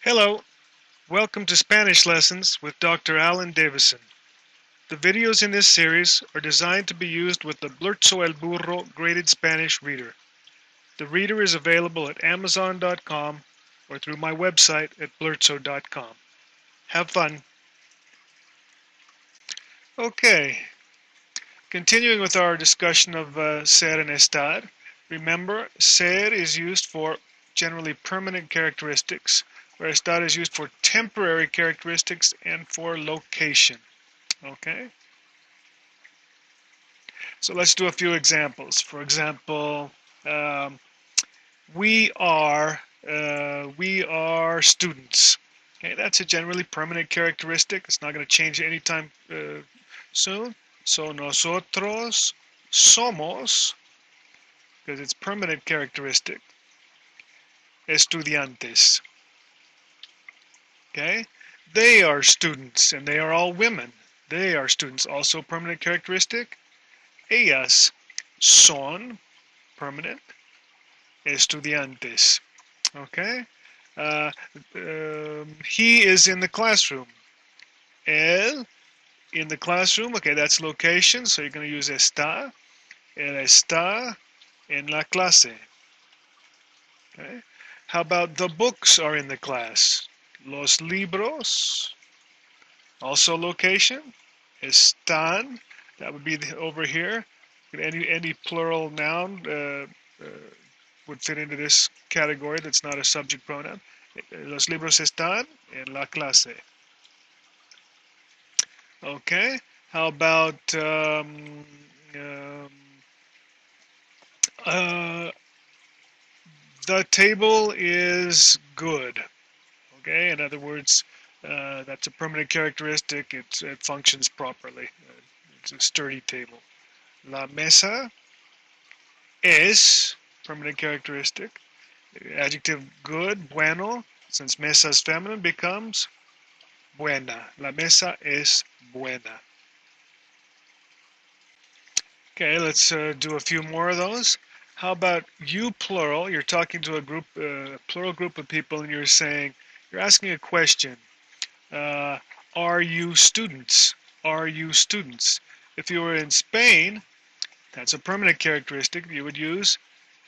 Hello, welcome to Spanish Lessons with Dr. Alan Davison. The videos in this series are designed to be used with the Blurzo el Burro graded Spanish reader. The reader is available at Amazon.com or through my website at blurzo.com. Have fun. Okay, continuing with our discussion of ser and estar. Remember, ser is used for generally permanent characteristics, where estar is used for temporary characteristics and for location. Okay? So let's do a few examples. For example, um, we are students. Okay, that's a generally permanent characteristic. It's not going to change anytime soon. So nosotros somos, because it's permanent characteristic, estudiantes. Okay, they are students, and they are all women. They are students, also permanent characteristic. Ellas son, permanent, estudiantes. Okay? Uh, he is in the classroom. Él in the classroom. Okay, that's location, so you're going to use está. Él está en la clase. Okay? How about the books are in the class? Los libros, also location. Están, that would be over here. Any plural noun would fit into this category that's not a subject pronoun. Los libros están en la clase. Okay. How about um, uh, the table is good? Okay. In other words, that's a permanent characteristic. It functions properly. It's a sturdy table. La mesa es permanent characteristic. Adjective good, bueno. Since mesa is feminine, becomes buena. La mesa es buena. Okay, let's do a few more of those. How about you plural? You're talking to a group, plural group of people, and you're asking a question. Uh, are you students? Are you students? If you were in Spain, that's a permanent characteristic. You would use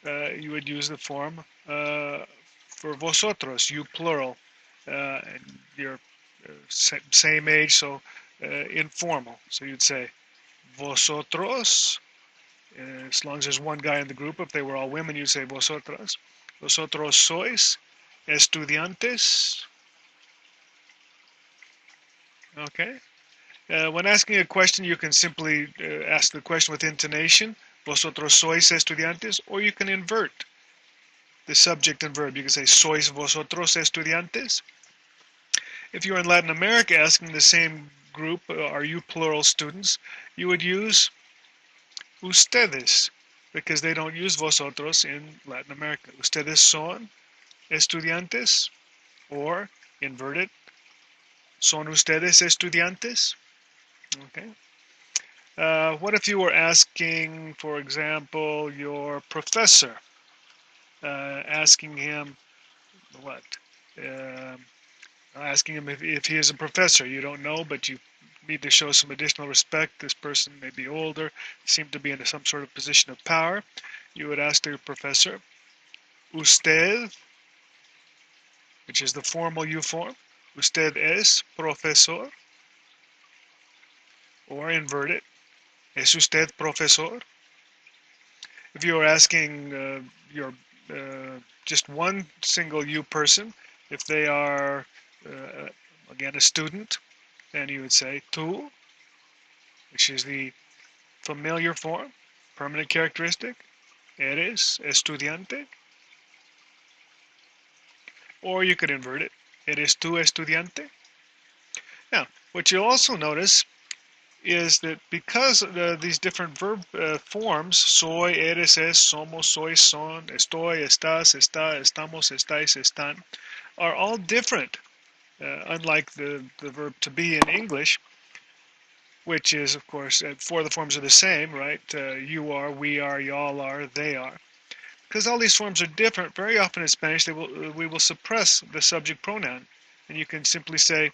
the form for vosotros, you plural, and you're same age, so informal. So you'd say vosotros. As long as there's one guy in the group, if they were all women, you'd say vosotras. Vosotros sois estudiantes. Okay. When asking a question, you can simply ask the question with intonation. Vosotros sois estudiantes, or you can invert the subject and verb. You can say sois vosotros estudiantes. If you're in Latin America asking the same group, are you plural students, you would use ustedes, because they don't use vosotros in Latin America. Ustedes son estudiantes, or inverted, son ustedes estudiantes. Okay. What if you were asking, for example, your professor, asking him what? Asking him if he is a professor. You don't know, but you need to show some additional respect. This person may be older, seem to be in some sort of position of power. You would ask the professor, usted, which is the formal you form. Usted es profesor, or invert it. Es usted profesor? If you are asking your just one single you person, if they are, again, a student, then you would say tú, which is the familiar form, permanent characteristic. Eres estudiante. Or you could invert it. Eres tú estudiante? Now, what you'll also notice is that because these different verb forms, soy, eres, es, somos, sois, son, estoy, estás, está, estamos, estáis, están, are all different, unlike the verb to be in English, which is, of course, four of the forms are the same, right? You are, we are, y'all are, they are. because all these forms are different, very often in Spanish we will suppress the subject pronoun. And you can simply say,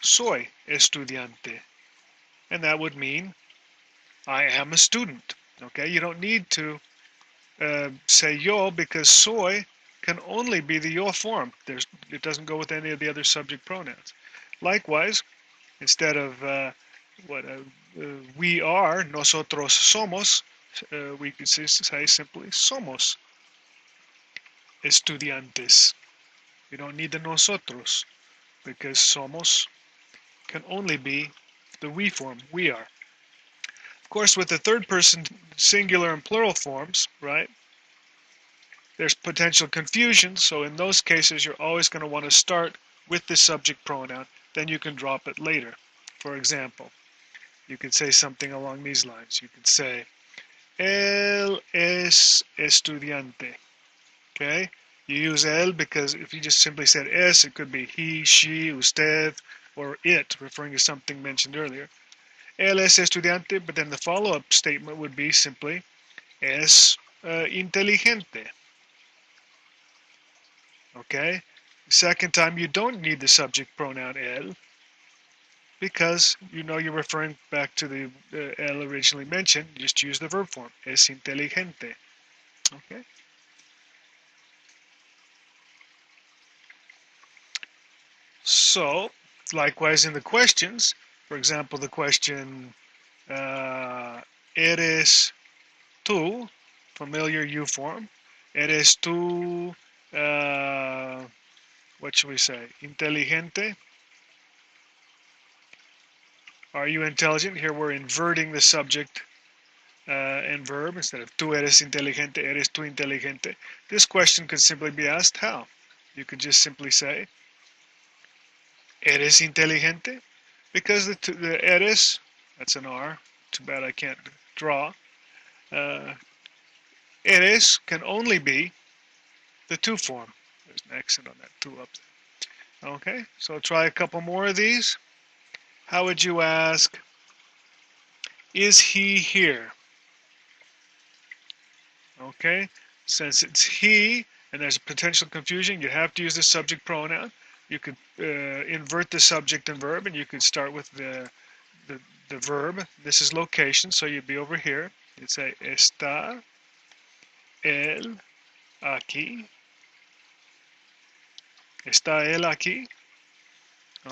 soy estudiante. And that would mean, I am a student. Okay, you don't need to say yo, because soy can only be the yo form. It doesn't go with any of the other subject pronouns. Likewise, instead of we are, nosotros somos, we could say simply somos estudiantes. We don't need the nosotros, because somos can only be the we form, we are. Of course, with the third person singular and plural forms, right, there's potential confusion, so in those cases you're always going to want to start with the subject pronoun, then you can drop it later. For example, you could say something along these lines. You could say, él es estudiante. Okay? You use él because if you just simply said es, it could be he, she, usted, or it, referring to something mentioned earlier. Él es estudiante, but then the follow-up statement would be simply, es inteligente. Okay? Second time, you don't need the subject pronoun él, because you know you're referring back to the él originally mentioned. You just use the verb form, es inteligente. Okay? So, likewise in the questions, for example, the question, eres tú, familiar you form, eres tú, what should we say, inteligente? Are you intelligent? Here we're inverting the subject and verb. Instead of tú eres inteligente, eres tú inteligente. This question could simply be asked how? You could just simply say, eres inteligente? Because the eres, that's an R, too bad I can't draw. Eres can only be the to form. There's an accent on that two up there. Okay, so try a couple more of these. How would you ask, is he here? Okay, since it's he and there's a potential confusion, you have to use the subject pronoun. You could invert the subject and verb, and you could start with the verb. This is location, so you'd be over here. You'd say, está él aquí? ¿Está él aquí?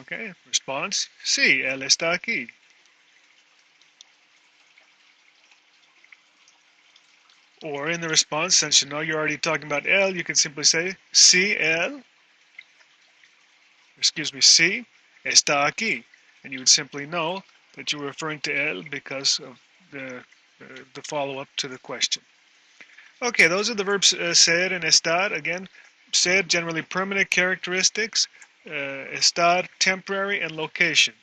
Okay, response, sí, él está aquí. Or in the response, since you know you're already talking about él, you can simply say, sí, él, sí, está aquí. And you would simply know that you were referring to él because of the follow-up to the question. Okay, those are the verbs ser and estar. Again, ser, generally permanent characteristics, estar, temporary, and location.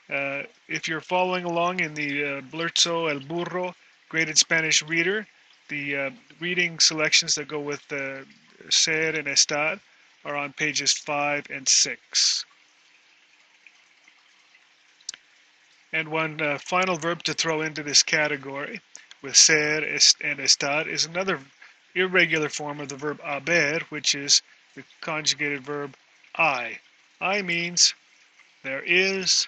If you're following along in the Blurzo El Burro Graded Spanish Reader, the reading selections that go with ser and estar are on pages 5 and 6. And one final verb to throw into this category with ser and estar is another irregular form of the verb haber, which is the conjugated verb I. I means there is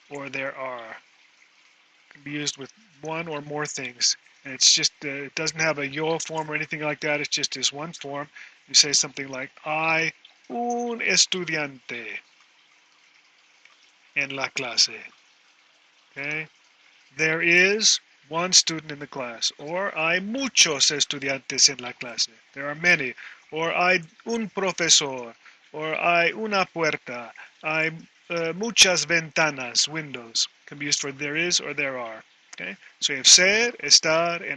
or there are. It can be used with one or more things. And it's just, it doesn't have a yo form or anything like that. It's just this one form. You say something like, hay un estudiante en la clase. Okay? There is one student in the class. Or hay muchos estudiantes en la clase. There are many. Or hay un profesor. Or hay una puerta. Hay muchas ventanas, windows. Can be used for there is or there are. Okay? So you have ser, estar, and